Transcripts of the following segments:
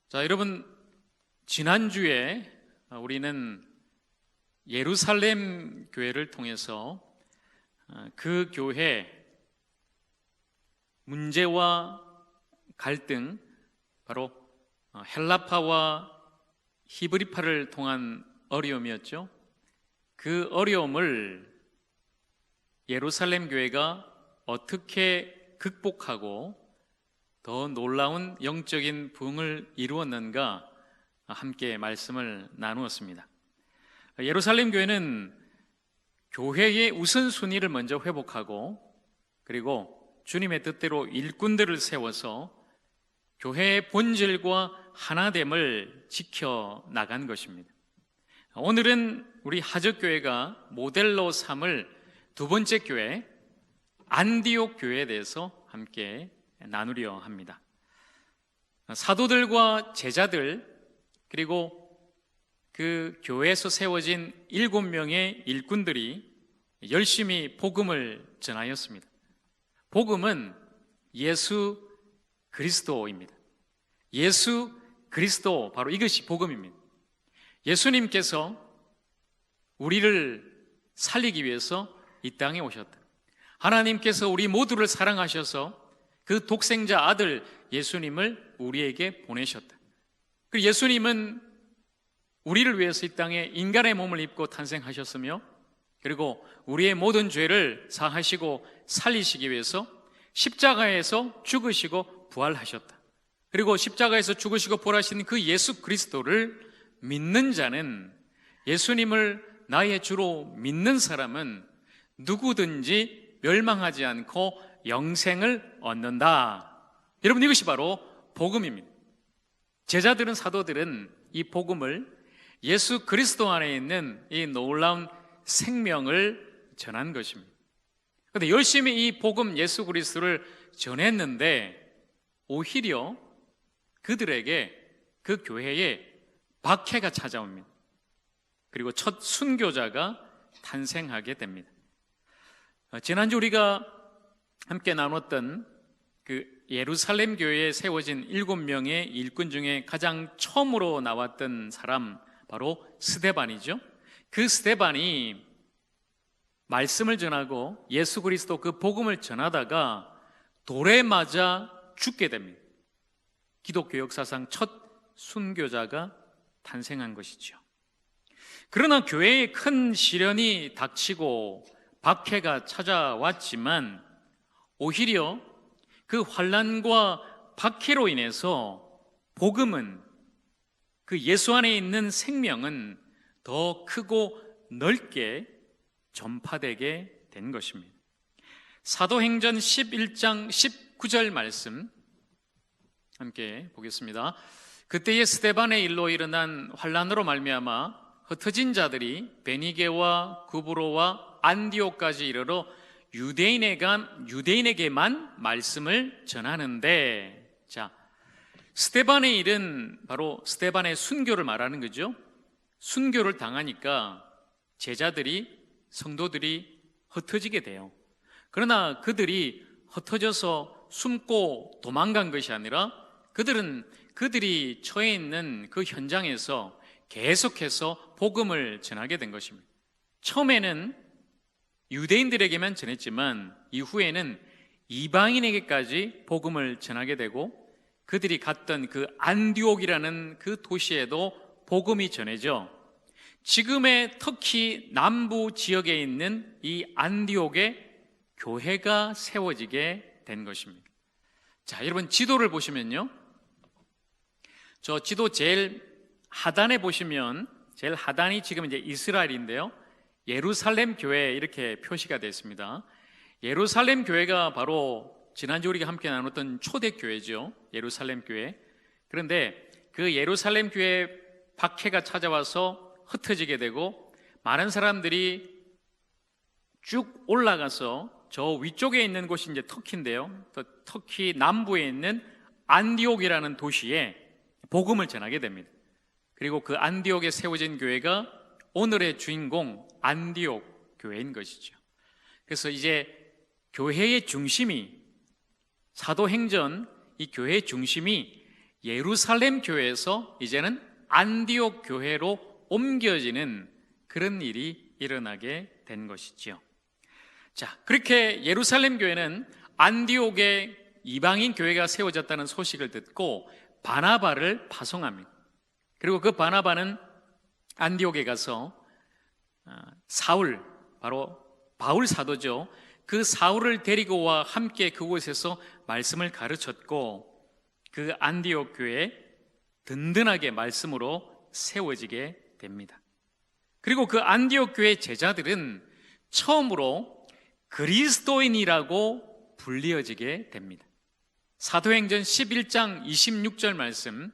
자, 여러분, 지난주에 우리는 예루살렘 교회를 통해서 그 교회 문제와 갈등, 바로 헬라파와 히브리파를 통한 어려움이었죠. 그 어려움을 예루살렘 교회가 어떻게 극복하고 더 놀라운 영적인 부흥을 이루었는가 함께 말씀을 나누었습니다. 예루살렘 교회는 교회의 우선순위를 먼저 회복하고, 그리고 주님의 뜻대로 일꾼들을 세워서 교회의 본질과 하나됨을 지켜나간 것입니다. 오늘은 우리 하적교회가 모델로 삼을 두 번째 교회, 안디옥 교회에 대해서 함께 나누려 합니다. 사도들과 제자들, 그리고 그 교회에서 세워진 7명의 일꾼들이 열심히 복음을 전하였습니다. 복음은 예수 그리스도입니다. 예수 그리스도, 바로 이것이 복음입니다. 예수님께서 우리를 살리기 위해서 이 땅에 오셨다. 하나님께서 우리 모두를 사랑하셔서 그 독생자 아들 예수님을 우리에게 보내셨다. 그리고 예수님은 우리를 위해서 이 땅에 인간의 몸을 입고 탄생하셨으며, 그리고 우리의 모든 죄를 사하시고 살리시기 위해서 십자가에서 죽으시고 부활하셨다. 그리고 십자가에서 죽으시고 부활하신 그 예수 그리스도를 믿는 자는, 예수님을 나의 주로 믿는 사람은 누구든지 멸망하지 않고 영생을 얻는다. 여러분, 이것이 바로 복음입니다. 제자들은, 사도들은 이 복음을, 예수 그리스도 안에 있는 이 놀라운 생명을 전한 것입니다. 그런데 열심히 이 복음 예수 그리스도를 전했는데 오히려 그들에게, 그 교회에 박해가 찾아옵니다. 그리고 첫 순교자가 탄생하게 됩니다. 지난주 우리가 함께 나눴던 그 예루살렘 교회에 세워진 7명의 일꾼 중에 가장 처음으로 나왔던 사람, 바로 스데반이죠. 그 스데반이 말씀을 전하고 예수 그리스도 그 복음을 전하다가 돌에 맞아 죽게 됩니다. 기독교 역사상 첫 순교자가 탄생한 것이죠. 그러나 교회에 큰 시련이 닥치고 박해가 찾아왔지만 오히려 그 환난과 박해로 인해서 복음은, 그 예수 안에 있는 생명은 더 크고 넓게 전파되게 된 것입니다. 사도행전 11장 19절 말씀 함께 보겠습니다. 그때의 스데반의 일로 일어난 환난으로 말미암아 흩어진 자들이 베니게와 구브로와 안디옥까지 이르러 유대인에게만 말씀을 전하는데, 자, 스데반의 일은 바로 스데반의 순교를 말하는 거죠. 순교를 당하니까 제자들이, 성도들이 흩어지게 돼요. 그러나 그들이 흩어져서 숨고 도망간 것이 아니라 그들이 처해 있는 그 현장에서 계속해서 복음을 전하게 된 것입니다. 처음에는 유대인들에게만 전했지만 이후에는 이방인에게까지 복음을 전하게 되고, 그들이 갔던 그 안디옥이라는 그 도시에도 복음이 전해져 지금의 터키 남부 지역에 있는 이 안디옥에 교회가 세워지게 된 것입니다. 자, 여러분, 지도를 보시면요, 저 지도 제일 하단에 보시면, 제일 하단이 지금 이제 이스라엘인데요, 예루살렘 교회 이렇게 표시가 되어 있습니다. 예루살렘 교회가 바로 지난주 우리가 함께 나눴던 초대교회죠. 예루살렘 교회. 그런데 그 예루살렘 교회 박해가 찾아와서 흩어지게 되고, 많은 사람들이 쭉 올라가서 저 위쪽에 있는 곳이 이제 터키인데요, 터키 남부에 있는 안디옥이라는 도시에 복음을 전하게 됩니다. 그리고 그 안디옥에 세워진 교회가 오늘의 주인공 안디옥 교회인 것이죠. 그래서 이제 교회의 중심이, 사도행전 이 교회의 중심이 예루살렘 교회에서 이제는 안디옥 교회로 옮겨지는 그런 일이 일어나게 된 것이지요. 자, 그렇게 예루살렘 교회는 안디옥에 이방인 교회가 세워졌다는 소식을 듣고 바나바를 파송합니다. 그리고 그 바나바는 안디옥에 가서 사울, 바로 바울 사도죠. 그 사울을 데리고 와 함께 그곳에서 말씀을 가르쳤고 그 안디옥 교회 든든하게 말씀으로 세워지게 됩니다. 그리고 그 안디옥 교회 제자들은 처음으로 그리스도인이라고 불리어지게 됩니다. 사도행전 11장 26절 말씀,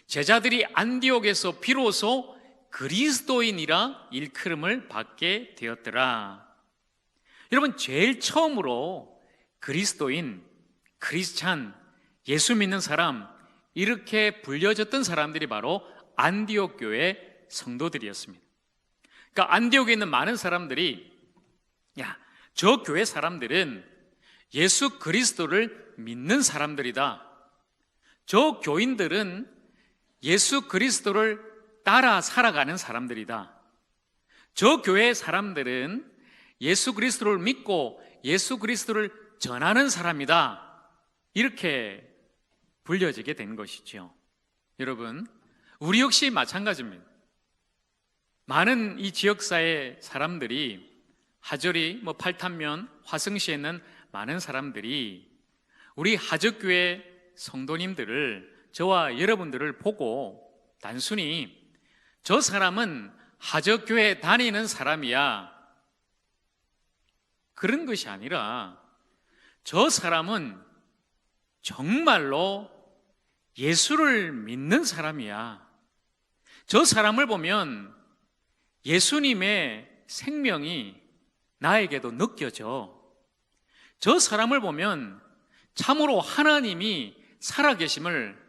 제자들이 안디옥에서 비로소 그리스도인이라 일컬음을 받게 되었더라. 여러분, 제일 처음으로 그리스도인, 크리스찬, 예수 믿는 사람, 이렇게 불려졌던 사람들이 바로 안디옥 교회 성도들이었습니다. 그러니까 안디옥에 있는 많은 사람들이 저 교회 사람들은 예수 그리스도를 믿는 사람들이다. 저 교인들은 예수 그리스도를 따라 살아가는 사람들이다. 저 교회 사람들은 예수 그리스도를 믿고 예수 그리스도를 전하는 사람이다. 이렇게 불려지게 된 것이죠. 여러분, 우리 역시 마찬가지입니다. 많은 이 지역사회 사람들이, 하절이, 팔탄면, 화성시에 있는 많은 사람들이 우리 하적교회 성도님들을, 저와 여러분들을 보고 단순히 저 사람은 하적교회 다니는 사람이야, 그런 것이 아니라 저 사람은 정말로 예수를 믿는 사람이야. 저 사람을 보면 예수님의 생명이 나에게도 느껴져. 저 사람을 보면 참으로 하나님이 살아계심을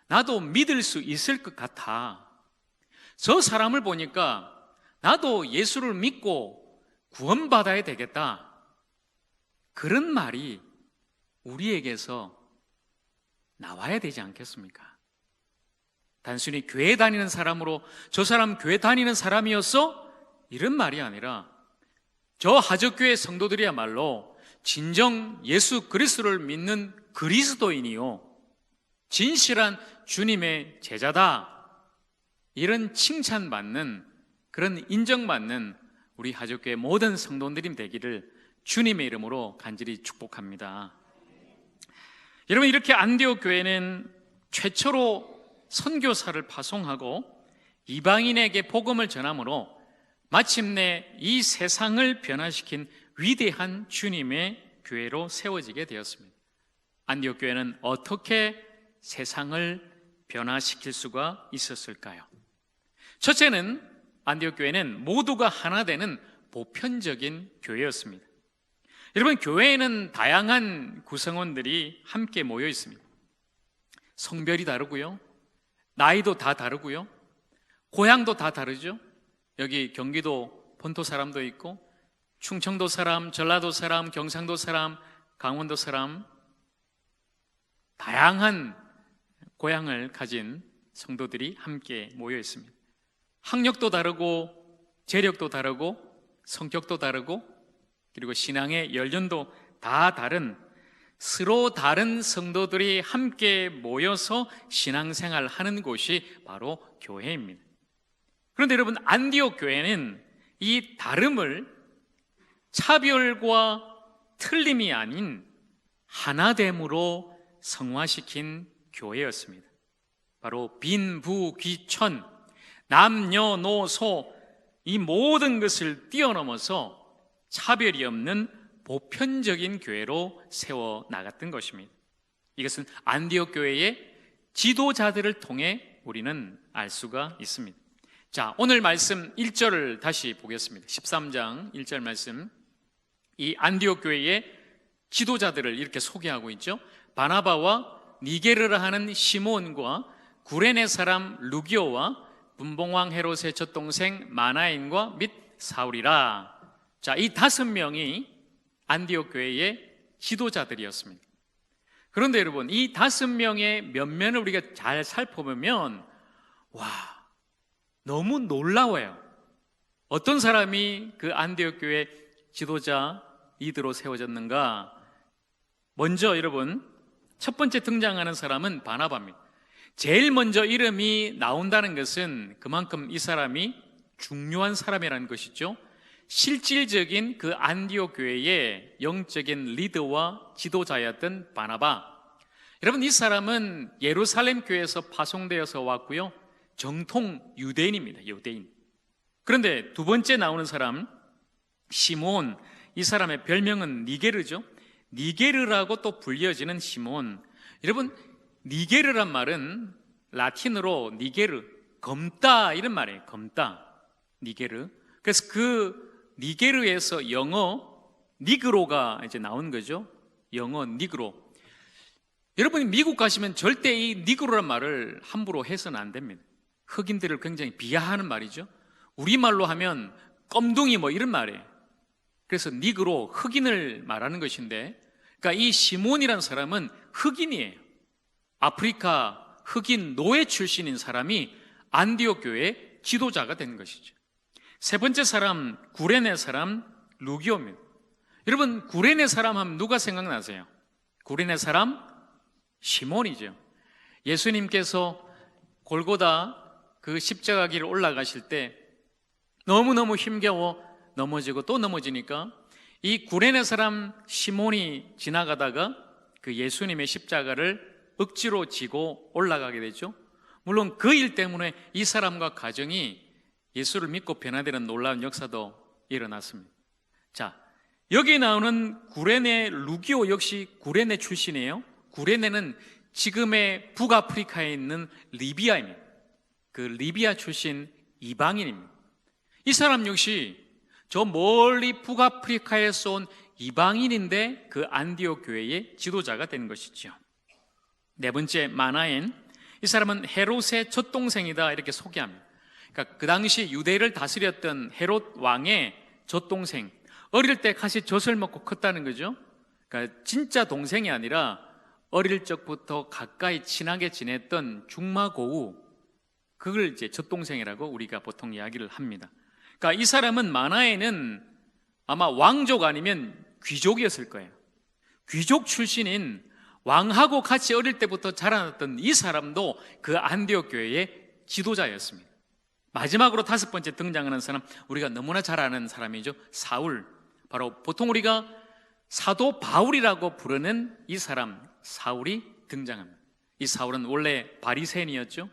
나도 믿을 수 있을 것 같아. 저 사람을 보니까 나도 예수를 믿고 구원받아야 되겠다. 그런 말이 우리에게서 나와야 되지 않겠습니까? 단순히 교회 다니는 사람으로 저 사람 교회 다니는 사람이었어? 이런 말이 아니라 저 하적교회 성도들이야말로 진정 예수 그리스도를 믿는 그리스도인이요, 진실한 주님의 제자다. 이런 칭찬받는, 그런 인정받는 우리 하적교회 모든 성도들이 되기를 주님의 이름으로 간절히 축복합니다. 여러분, 이렇게 안디옥 교회는 최초로 선교사를 파송하고 이방인에게 복음을 전함으로 마침내 이 세상을 변화시킨 위대한 주님의 교회로 세워지게 되었습니다. 안디옥 교회는 어떻게 세상을 변화시킬 수가 있었을까요? 첫째는 안디옥 교회는 모두가 하나 되는 보편적인 교회였습니다. 여러분, 교회에는 다양한 구성원들이 함께 모여 있습니다. 성별이 다르고요, 나이도 다 다르고요, 고향도 다 다르죠. 여기 경기도 본토 사람도 있고, 충청도 사람, 전라도 사람, 경상도 사람, 강원도 사람, 다양한 고향을 가진 성도들이 함께 모여 있습니다. 학력도 다르고, 재력도 다르고, 성격도 다르고, 그리고 신앙의 연령도 다 다른, 서로 다른 성도들이 함께 모여서 신앙생활을 하는 곳이 바로 교회입니다. 그런데 여러분, 안디옥 교회는 이 다름을 차별과 틀림이 아닌 하나됨으로 성화시킨 교회였습니다. 바로 빈부귀천, 남녀노소, 이 모든 것을 뛰어넘어서 차별이 없는 보편적인 교회로 세워 나갔던 것입니다. 이것은 안디옥 교회의 지도자들을 통해 우리는 알 수가 있습니다. 자, 오늘 말씀 1절을 다시 보겠습니다. 13장 1절 말씀. 이 안디옥 교회의 지도자들을 이렇게 소개하고 있죠. 바나바와 니게르라 하는 시몬과 구레네 사람 루기오와 분봉왕 헤롯의 젖동생 마나인과 및 사울이라. 자, 이 5명이 안디옥 교회의 지도자들이었습니다. 그런데 여러분, 이 5명의 면면을 우리가 잘 살펴보면 와, 너무 놀라워요. 어떤 사람이 그 안디옥 교회 지도자 리더로 세워졌는가? 먼저 여러분, 첫 번째 등장하는 사람은 바나바입니다. 제일 먼저 이름이 나온다는 것은 그만큼 이 사람이 중요한 사람이라는 것이죠. 실질적인 그 안디옥 교회의 영적인 리더와 지도자였던 바나바. 여러분, 이 사람은 예루살렘 교회에서 파송되어서 왔고요, 정통 유대인입니다. 유대인. 그런데 두 번째 나오는 사람 시몬, 이 사람의 별명은 니게르죠. 니게르라고 또 불려지는 시몬. 여러분, 니게르란 말은 라틴어로 니게르, 검다 이런 말이에요. 검다, 니게르. 그래서 그 니게르에서 영어 니그로가 이제 나온 거죠. 영어 니그로. 여러분이 미국 가시면 절대 이 니그로란 말을 함부로 해서는 안 됩니다. 흑인들을 굉장히 비하하는 말이죠. 우리말로 하면 껌둥이 뭐 이런 말이에요. 그래서 니그로, 흑인을 말하는 것인데, 그러니까 이 시몬이라는 사람은 흑인이에요. 아프리카 흑인 노예 출신인 사람이 안디옥 교회의 지도자가 된 것이죠. 세 번째 사람, 구레네 사람 루기오입니다. 여러분, 구레네 사람 하면 누가 생각나세요? 구레네 사람 시몬이죠. 예수님께서 골고다 그 십자가 길을 올라가실 때 너무너무 힘겨워 넘어지고 또 넘어지니까 이 구레네 사람 시몬이 지나가다가 그 예수님의 십자가를 억지로 지고 올라가게 되죠. 물론 그 일 때문에 이 사람과 가정이 예수를 믿고 변화되는 놀라운 역사도 일어났습니다. 자, 여기 나오는 구레네 루기오 역시 구레네 출신이에요. 구레네는 지금의 북아프리카에 있는 리비아입니다. 그 리비아 출신 이방인입니다. 이 사람 역시 저 멀리 북아프리카에서 온 이방인인데 그 안디옥 교회의 지도자가 된 것이죠. 네 번째, 마나엔. 이 사람은 헤롯의 젖동생이다 이렇게 소개합니다. 그러니까 그 당시 유대를 다스렸던 헤롯 왕의 젖동생, 어릴 때 같이 젖을 먹고 컸다는 거죠. 그러니까 진짜 동생이 아니라 어릴 적부터 가까이 친하게 지냈던 중마고우, 그걸 이제 젖동생이라고 우리가 보통 이야기를 합니다. 그러니까 이 사람은 마나에는 아마 왕족 아니면 귀족이었을 거예요. 귀족 출신인 왕하고 같이 어릴 때부터 자라났던 이 사람도 그 안디옥 교회의 지도자였습니다. 마지막으로 다섯 번째 등장하는 사람, 우리가 너무나 잘 아는 사람이죠. 사울. 바로 보통 우리가 사도 바울이라고 부르는 이 사람 사울이 등장합니다. 이 사울은 원래 바리새인이었죠.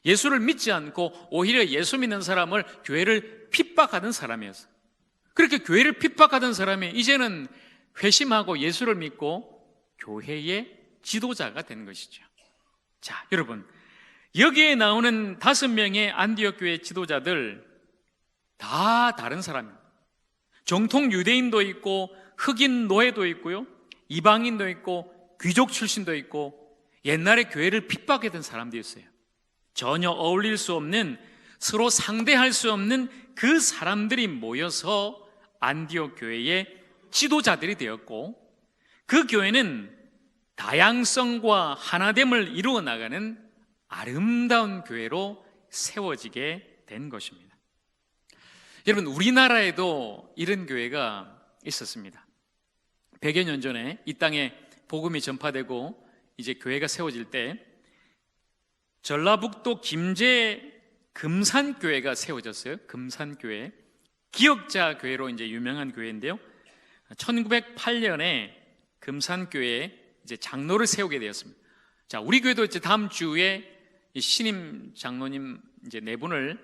예수를 믿지 않고 오히려 예수 믿는 사람을, 교회를 핍박하던 사람이었어요. 그렇게 교회를 핍박하던 사람이 이제는 회심하고 예수를 믿고 교회의 지도자가 된 것이죠. 자, 여러분, 여기에 나오는 5명의 안디옥 교회 지도자들 다 다른 사람입니다. 정통 유대인도 있고 흑인 노예도 있고요, 이방인도 있고 귀족 출신도 있고 옛날에 교회를 핍박했던 사람들이었어요. 전혀 어울릴 수 없는, 서로 상대할 수 없는 그 사람들이 모여서 안디옥 교회의 지도자들이 되었고, 그 교회는 다양성과 하나됨을 이루어 나가는 아름다운 교회로 세워지게 된 것입니다. 여러분, 우리나라에도 이런 교회가 있었습니다. 100여 년 전에 이 땅에 복음이 전파되고 이제 교회가 세워질 때 전라북도 김제 금산교회가 세워졌어요. 금산교회. 기역자 교회로 이제 유명한 교회인데요. 1908년에 금산교회에 이제 장로를 세우게 되었습니다. 자, 우리 교회도 이제 다음 주에 이 신임 장로님 이제 4분을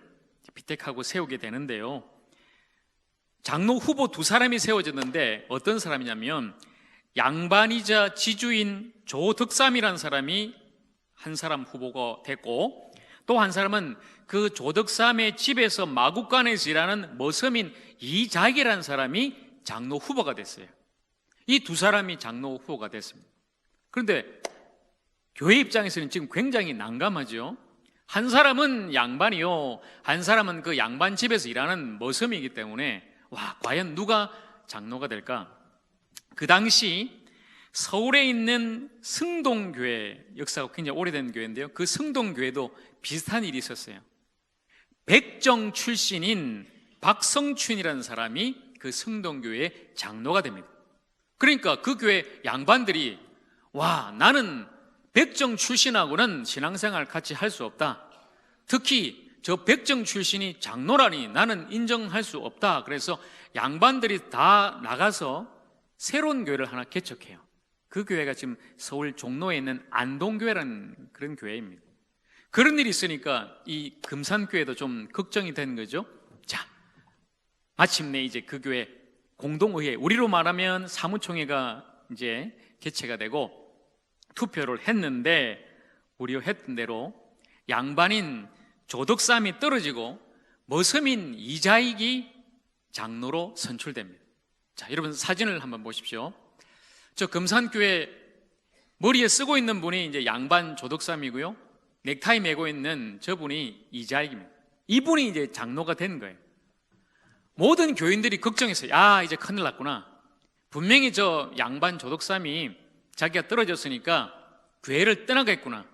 비택하고 세우게 되는데요. 장로 후보 2사람이 세워졌는데 어떤 사람이냐면 양반이자 지주인 조덕삼이라는 사람이 한 사람 후보가 됐고, 또 한 사람은 그 조덕삼의 집에서 마국간에서 일하는 머서민 이자익이라는 사람이 장로 후보가 됐어요. 이 2사람이 장로 후보가 됐습니다. 그런데 교회 입장에서는 지금 굉장히 난감하죠. 한 사람은 양반이요, 한 사람은 그 양반 집에서 일하는 머슴이기 때문에 와, 과연 누가 장로가 될까? 그 당시 서울에 있는 승동교회, 역사가 굉장히 오래된 교회인데요, 그 승동교회도 비슷한 일이 있었어요. 백정 출신인 박성춘이라는 사람이 그 승동교회의 장로가 됩니다. 그러니까 그 교회 양반들이, 와, 나는 백정 출신하고는 신앙생활 같이 할 수 없다, 특히 저 백정 출신이 장로라니 나는 인정할 수 없다. 그래서 양반들이 다 나가서 새로운 교회를 하나 개척해요. 그 교회가 지금 서울 종로에 있는 안동교회라는 그런 교회입니다. 그런 일이 있으니까 이 금산교회도 좀 걱정이 된 거죠. 자, 마침내 이제 그 교회 공동의회, 우리로 말하면 사무총회가 이제 개최가 되고 투표를 했는데, 우리가 했던 대로 양반인 조덕삼이 떨어지고 머슴인 이자익이 장로로 선출됩니다. 자, 여러분 사진을 한번 보십시오. 저 금산교회 머리에 쓰고 있는 분이 이제 양반 조덕삼이고요, 넥타이 메고 있는 저분이 이자익입니다. 이분이 이제 장로가 된 거예요. 모든 교인들이 걱정했어요. 야, 이제 큰일 났구나. 분명히 저 양반 조덕삼이 자기가 떨어졌으니까 교회를 떠나겠구나.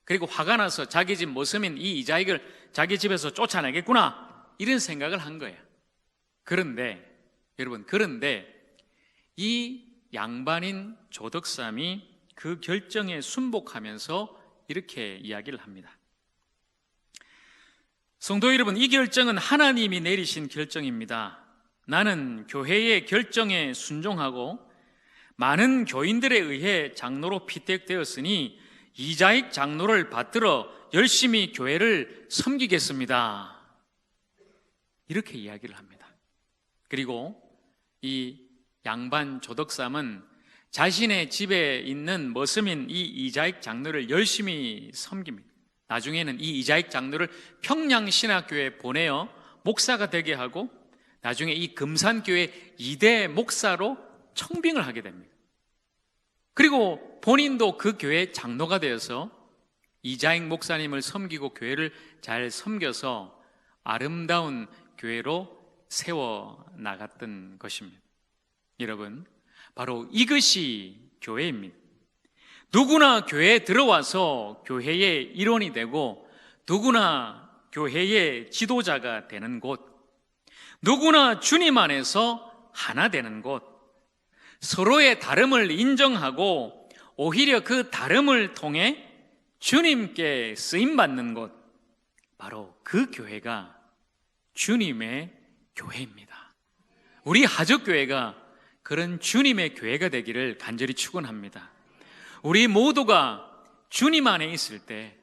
그리고 화가 나서 자기 집 모습인 이 이자익을 자기 집에서 쫓아내겠구나, 이런 생각을 한 거예요. 그런데 여러분, 이 양반인 조덕삼이 그 결정에 순복하면서 이렇게 이야기를 합니다. 성도 여러분, 이 결정은 하나님이 내리신 결정입니다. 나는 교회의 결정에 순종하고 많은 교인들에 의해 장로로 피택되었으니 이자익 장로를 받들어 열심히 교회를 섬기겠습니다. 이렇게 이야기를 합니다. 그리고 이 양반 조덕삼은 자신의 집에 있는 머슴인 이 이자익 장로를 열심히 섬깁니다. 나중에는 이 이자익 장로를 평양신학교에 보내어 목사가 되게 하고, 나중에 이 금산교회 2대 목사로 청빙을 하게 됩니다. 그리고 본인도 그 교회 장로가 되어서 이자익 목사님을 섬기고 교회를 잘 섬겨서 아름다운 교회로 세워 나갔던 것입니다. 여러분, 바로 이것이 교회입니다. 누구나 교회에 들어와서 교회의 일원이 되고, 누구나 교회의 지도자가 되는 곳, 누구나 주님 안에서 하나 되는 곳, 서로의 다름을 인정하고 오히려 그 다름을 통해 주님께 쓰임받는 곳, 바로 그 교회가 주님의 교회입니다. 우리 하적교회가 그런 주님의 교회가 되기를 간절히 축원합니다. 우리 모두가 주님 안에 있을 때,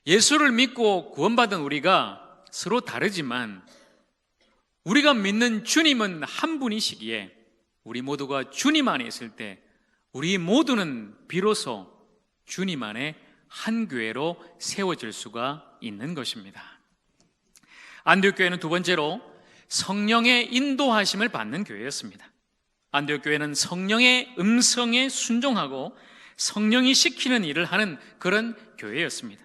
예수를 믿고 구원받은 우리가 서로 다르지만 우리가 믿는 주님은 한 분이시기에, 우리 모두가 주님 안에 있을 때 우리 모두는 비로소 주님 안에 한 교회로 세워질 수가 있는 것입니다. 안디옥교회는 두 번째로 성령의 인도하심을 받는 교회였습니다. 안디옥교회는 성령의 음성에 순종하고 성령이 시키는 일을 하는 그런 교회였습니다.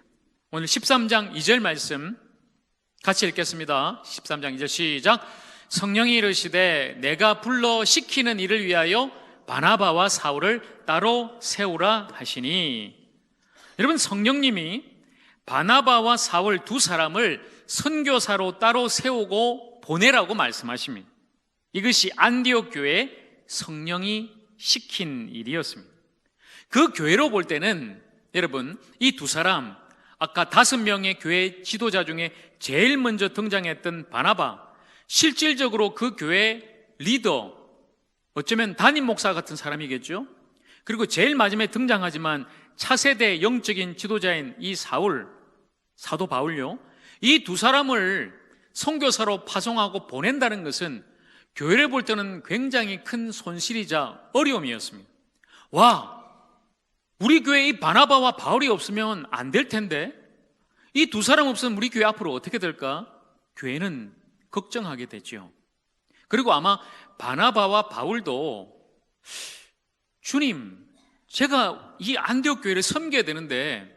오늘 13장 2절 말씀 같이 읽겠습니다. 13장 2절 시작. 성령이 이르시되 내가 불러 시키는 일을 위하여 바나바와 사울을 따로 세우라 하시니. 여러분, 성령님이 바나바와 사울 두 사람을 선교사로 따로 세우고 보내라고 말씀하십니다. 이것이 안디옥 교회의 성령이 시킨 일이었습니다. 그 교회로 볼 때는 여러분, 이 두 사람, 아까 5명의 교회 지도자 중에 제일 먼저 등장했던 바나바, 실질적으로 그 교회 리더, 어쩌면 담임 목사 같은 사람이겠죠. 그리고 제일 마지막에 등장하지만 차세대 영적인 지도자인 이 사울, 사도 바울요, 이 두 사람을 선교사로 파송하고 보낸다는 것은 교회를 볼 때는 굉장히 큰 손실이자 어려움이었습니다. 와, 우리 교회에 이 바나바와 바울이 없으면 안 될 텐데, 이 두 사람 없으면 우리 교회 앞으로 어떻게 될까? 교회는 걱정하게 되죠. 그리고 아마 바나바와 바울도, 주님, 제가 이 안디옥 교회를 섬겨야 되는데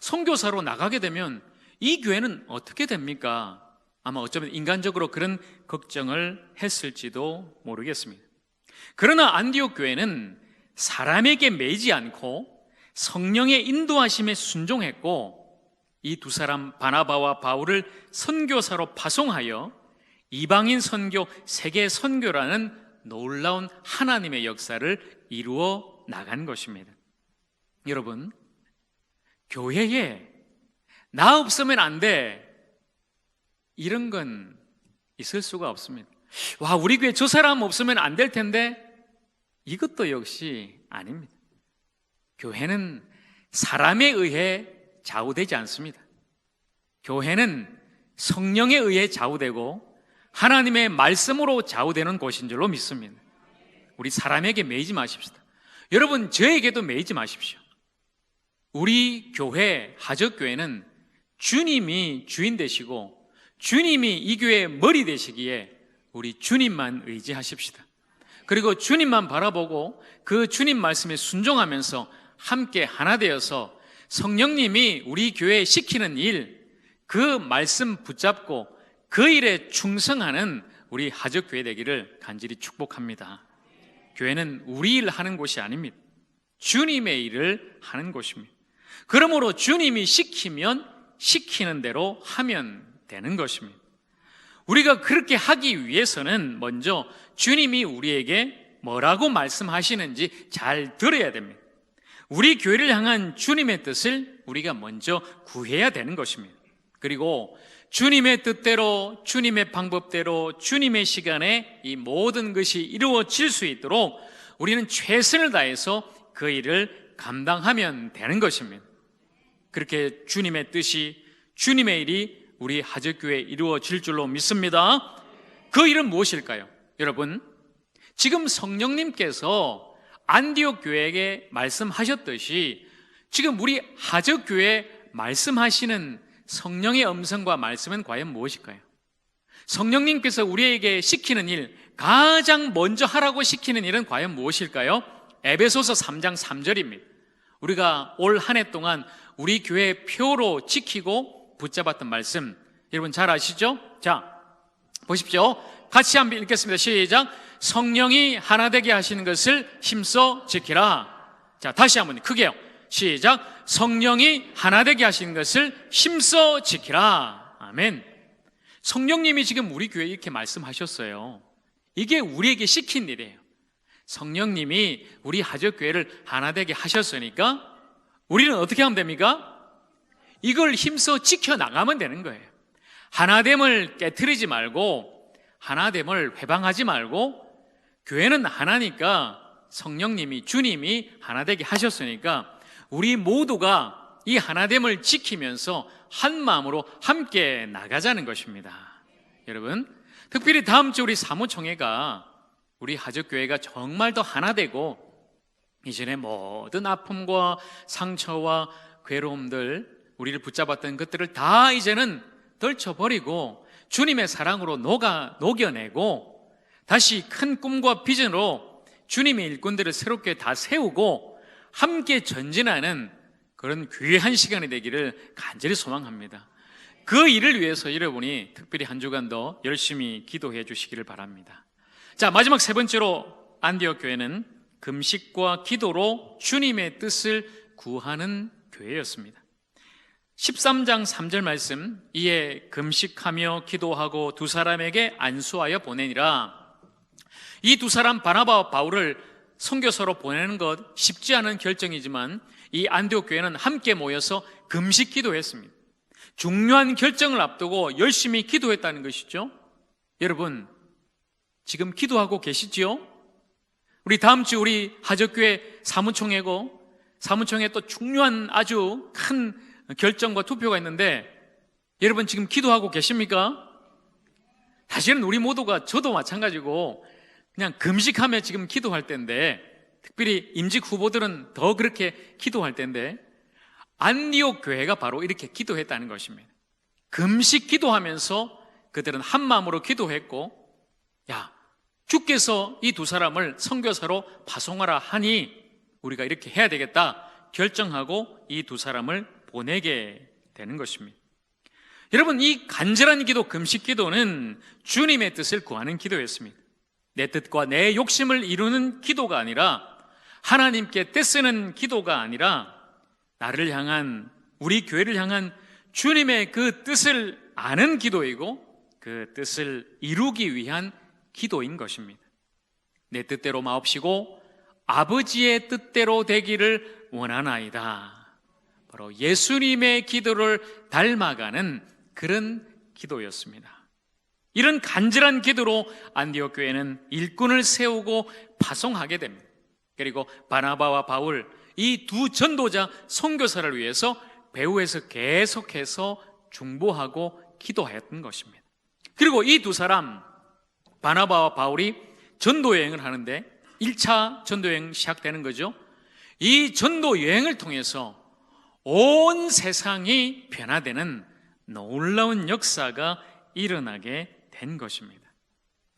선교사로 나가게 되면 이 교회는 어떻게 됩니까? 아마 어쩌면 인간적으로 그런 걱정을 했을지도 모르겠습니다. 그러나 안디옥 교회는 사람에게 매이지 않고 성령의 인도하심에 순종했고, 이 두 사람 바나바와 바울을 선교사로 파송하여 이방인 선교, 세계 선교라는 놀라운 하나님의 역사를 이루어 나간 것입니다. 여러분, 교회에 나 없으면 안 돼, 이런 건 있을 수가 없습니다. 와, 우리 교회 저 사람 없으면 안 될 텐데, 이것도 역시 아닙니다. 교회는 사람에 의해 좌우되지 않습니다. 교회는 성령에 의해 좌우되고 하나님의 말씀으로 좌우되는 곳인 줄로 믿습니다. 우리 사람에게 매이지 마십시다. 여러분, 저에게도 매이지 마십시오. 우리 교회, 하적교회는 주님이 주인 되시고 주님이 이 교회의 머리 되시기에 우리 주님만 의지하십시다. 그리고 주님만 바라보고 그 주님 말씀에 순종하면서 함께 하나 되어서 성령님이 우리 교회에 시키는 일, 그 말씀 붙잡고 그 일에 충성하는 우리 하적교회 되기를 간절히 축복합니다. 교회는 우리 일 하는 곳이 아닙니다. 주님의 일을 하는 곳입니다. 그러므로 주님이 시키면 시키는 대로 하면 되는 것입니다. 우리가 그렇게 하기 위해서는 먼저 주님이 우리에게 뭐라고 말씀하시는지 잘 들어야 됩니다. 우리 교회를 향한 주님의 뜻을 우리가 먼저 구해야 되는 것입니다. 그리고 주님의 뜻대로, 주님의 방법대로, 주님의 시간에 이 모든 것이 이루어질 수 있도록 우리는 최선을 다해서 그 일을 감당하면 되는 것입니다. 그렇게 주님의 뜻이, 주님의 일이 우리 하적교회에 이루어질 줄로 믿습니다. 그 일은 무엇일까요? 여러분, 지금 성령님께서 안디옥 교회에게 말씀하셨듯이 지금 우리 하적교회에 말씀하시는 성령의 음성과 말씀은 과연 무엇일까요? 성령님께서 우리에게 시키는 일, 가장 먼저 하라고 시키는 일은 과연 무엇일까요? 에베소서 3장 3절입니다. 우리가 올 한 해 동안 우리 교회의 표로 지키고 붙잡았던 말씀, 여러분 잘 아시죠? 자, 보십시오. 같이 한번 읽겠습니다. 시작. 성령이 하나 되게 하시는 것을 힘써 지키라. 자, 다시 한번 크게요. 시작. 성령이 하나 되게 하시는 것을 힘써 지키라. 아멘. 성령님이 지금 우리 교회에 이렇게 말씀하셨어요. 이게 우리에게 시킨 일이에요. 성령님이 우리 하적교회를 하나 되게 하셨으니까 우리는 어떻게 하면 됩니까? 이걸 힘써 지켜나가면 되는 거예요. 하나됨을 깨트리지 말고, 하나됨을 회방하지 말고, 교회는 하나니까 성령님이, 주님이 하나 되게 하셨으니까 우리 모두가 이 하나됨을 지키면서 한 마음으로 함께 나가자는 것입니다. 여러분, 특별히 다음 주 우리 사무총회가 우리 하적교회가 정말 더 하나 되고 이전에 모든 아픔과 상처와 괴로움들, 우리를 붙잡았던 것들을 다 이제는 떨쳐버리고 주님의 사랑으로 녹여내고 다시 큰 꿈과 비전으로 주님의 일꾼들을 새롭게 다 세우고 함께 전진하는 그런 귀한 시간이 되기를 간절히 소망합니다. 그 일을 위해서 여러분이 특별히 한 주간 더 열심히 기도해 주시기를 바랍니다. 자, 마지막 세 번째로 안디옥 교회는 금식과 기도로 주님의 뜻을 구하는 교회였습니다. 13장 3절 말씀, 이에 금식하며 기도하고 두 사람에게 안수하여 보내니라. 이 두 사람 바나바와 바울을 선교사로 보내는 것 쉽지 않은 결정이지만 이 안디옥 교회는 함께 모여서 금식 기도했습니다. 중요한 결정을 앞두고 열심히 기도했다는 것이죠. 여러분, 지금 기도하고 계시지요? 우리 다음 주 우리 하적교회 사무총회고, 사무총회 또 중요한 아주 큰 결정과 투표가 있는데 여러분 지금 기도하고 계십니까? 사실은 우리 모두가, 저도 마찬가지고 그냥 금식하며 지금 기도할 때인데, 특별히 임직 후보들은 더 그렇게 기도할 때인데, 안디옥 교회가 바로 이렇게 기도했다는 것입니다. 금식 기도하면서 그들은 한 마음으로 기도했고, 야, 주께서 이 두 사람을 선교사로 파송하라 하니 우리가 이렇게 해야 되겠다 결정하고 이 두 사람을 보내게 되는 것입니다. 여러분, 이 간절한 기도, 금식 기도는 주님의 뜻을 구하는 기도였습니다. 내 뜻과 내 욕심을 이루는 기도가 아니라 하나님께 떼쓰는 기도가 아니라 나를 향한, 우리 교회를 향한 주님의 그 뜻을 아는 기도이고 그 뜻을 이루기 위한 기도인 것입니다. 내 뜻대로 마옵시고 아버지의 뜻대로 되기를 원하나이다. 바로 예수님의 기도를 닮아가는 그런 기도였습니다. 이런 간절한 기도로 안디옥 교회는 일꾼을 세우고 파송하게 됩니다. 그리고 바나바와 바울, 이 두 전도자 선교사를 위해서 배후에서 계속해서 중보하고 기도했던 것입니다. 그리고 이 두 사람, 바나바와 바울이 전도 여행을 하는데 1차 전도 여행 시작되는 거죠. 이 전도 여행을 통해서 온 세상이 변화되는 놀라운 역사가 일어나게 된 것입니다.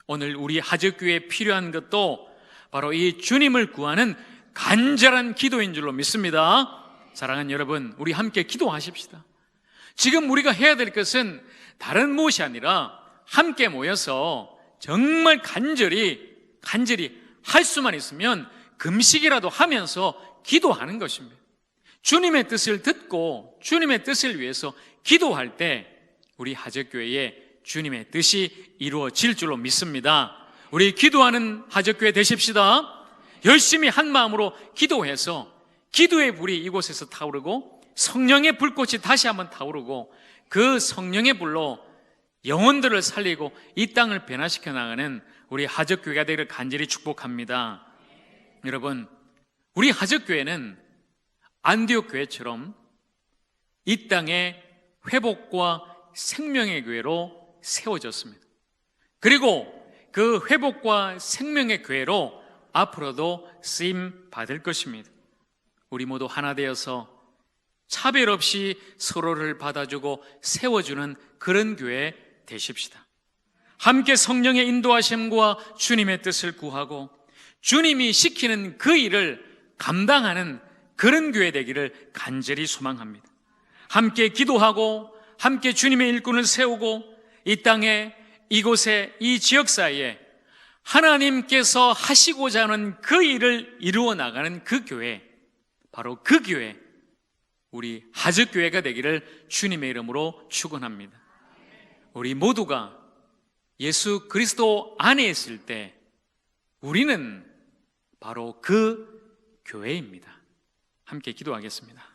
오늘 우리 하적교회에 필요한 것도 바로 이 주님을 구하는 간절한 기도인 줄로 믿습니다. 사랑하는 여러분, 우리 함께 기도하십시다. 지금 우리가 해야 될 것은 다른 무엇이 아니라 함께 모여서 정말 간절히 할 수만 있으면 금식이라도 하면서 기도하는 것입니다. 주님의 뜻을 듣고 주님의 뜻을 위해서 기도할 때 우리 하적교회에 주님의 뜻이 이루어질 줄로 믿습니다. 우리 기도하는 하적교회 되십시다. 열심히 한 마음으로 기도해서 기도의 불이 이곳에서 타오르고 성령의 불꽃이 다시 한번 타오르고 그 성령의 불로 영혼들을 살리고 이 땅을 변화시켜 나가는 우리 하적교회가 되기를 간절히 축복합니다. 여러분, 우리 하적교회는 안디옥 교회처럼 이 땅에 회복과 생명의 교회로 세워졌습니다. 그리고 그 회복과 생명의 교회로 앞으로도 쓰임 받을 것입니다. 우리 모두 하나 되어서 차별 없이 서로를 받아주고 세워주는 그런 교회 되십시다. 함께 성령의 인도하심과 주님의 뜻을 구하고 주님이 시키는 그 일을 감당하는 그런 교회 되기를 간절히 소망합니다. 함께 기도하고 함께 주님의 일꾼을 세우고 이 땅에, 이곳에, 이 지역사회에 하나님께서 하시고자 하는 그 일을 이루어 나가는 그 교회, 바로 그 교회, 우리 하적교회가 되기를 주님의 이름으로 축원합니다. 우리 모두가 예수 그리스도 안에 있을 때 우리는 바로 그 교회입니다. 함께 기도하겠습니다.